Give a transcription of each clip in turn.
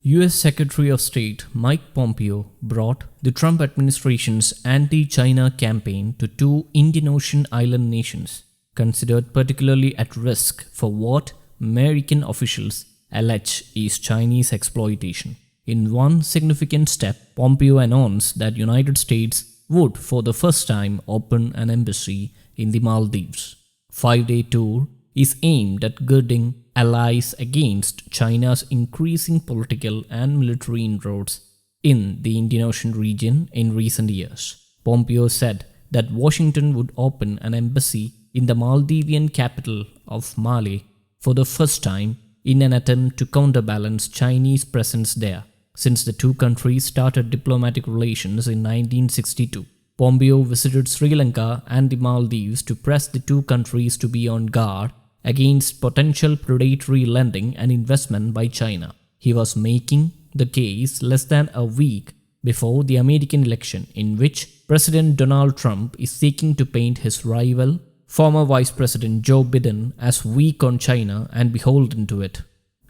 US Secretary of State Mike Pompeo brought the Trump administration's anti-China campaign to two Indian Ocean island nations, considered particularly at risk for what American officials allege is Chinese exploitation. In one significant step, Pompeo announced that United States would for the first time open an embassy in the Maldives. 5-day tour is aimed at girding allies against China's increasing political and military inroads in the Indian Ocean region in recent years. Pompeo said that Washington would open an embassy in the Maldivian capital of Male for the first time in an attempt to counterbalance Chinese presence there, since the two countries started diplomatic relations in 1962. Pompeo visited Sri Lanka and the Maldives to press the two countries to be on guard against potential predatory lending and investment by China. He was making the case less than a week before the American election, in which President Donald Trump is seeking to paint his rival, former Vice President Joe Biden, as weak on China and beholden to it.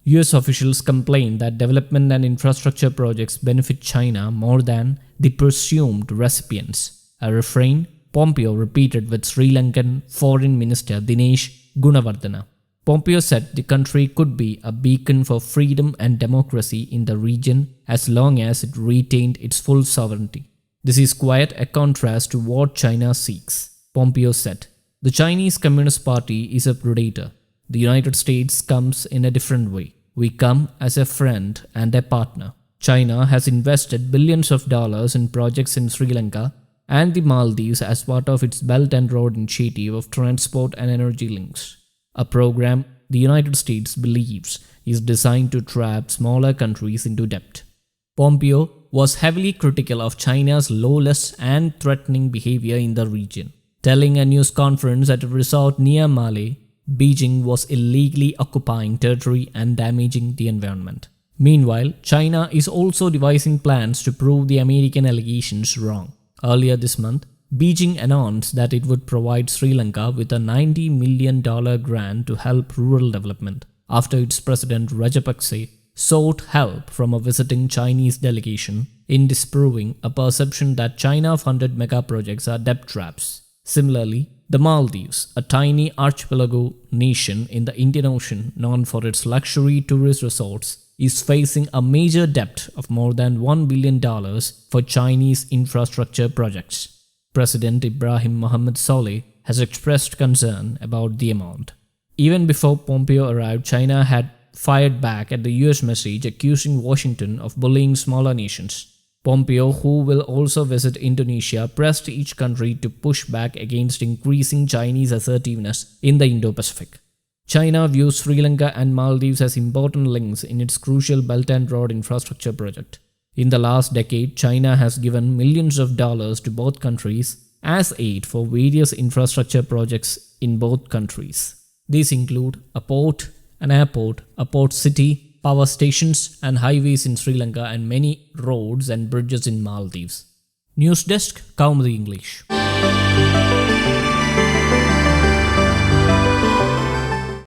US officials complained that development and infrastructure projects benefit China more than the presumed recipients, a refrain Pompeo repeated with Sri Lankan Foreign Minister Dinesh Gunawardena. Pompeo said the country could be a beacon for freedom and democracy in the region as long as it retained its full sovereignty. This is quite a contrast to what China seeks, Pompeo said. The Chinese Communist Party is a predator. The United States comes in a different way. We come as a friend and a partner. China has invested billions of dollars in projects in Sri Lanka and the Maldives as part of its Belt and Road Initiative of transport and energy links, a program the United States believes is designed to trap smaller countries into debt. Pompeo was heavily critical of China's lawless and threatening behavior in the region, telling a news conference at a resort near Male, Beijing was illegally occupying territory and damaging the environment. Meanwhile, China is also devising plans to prove the American allegations wrong. Earlier this month, Beijing announced that it would provide Sri Lanka with a $90 million grant to help rural development, after its president Rajapakse sought help from a visiting Chinese delegation in disproving a perception that China-funded mega projects are debt traps. Similarly, the Maldives, a tiny archipelago nation in the Indian Ocean known for its luxury tourist resorts, is facing a major debt of more than $1 billion for Chinese infrastructure projects. President Ibrahim Mohammed Solih has expressed concern about the amount. Even before Pompeo arrived, China had fired back at the US message accusing Washington of bullying smaller nations. Pompeo, who will also visit Indonesia, pressed each country to push back against increasing Chinese assertiveness in the Indo-Pacific. China views Sri Lanka and Maldives as important links in its crucial Belt and Road infrastructure project. In the last decade, China has given millions of dollars to both countries as aid for various infrastructure projects in both countries. These include a port, an airport, a port city, power stations and highways in Sri Lanka, and many roads and bridges in Maldives. News Desk, Kaumudi English.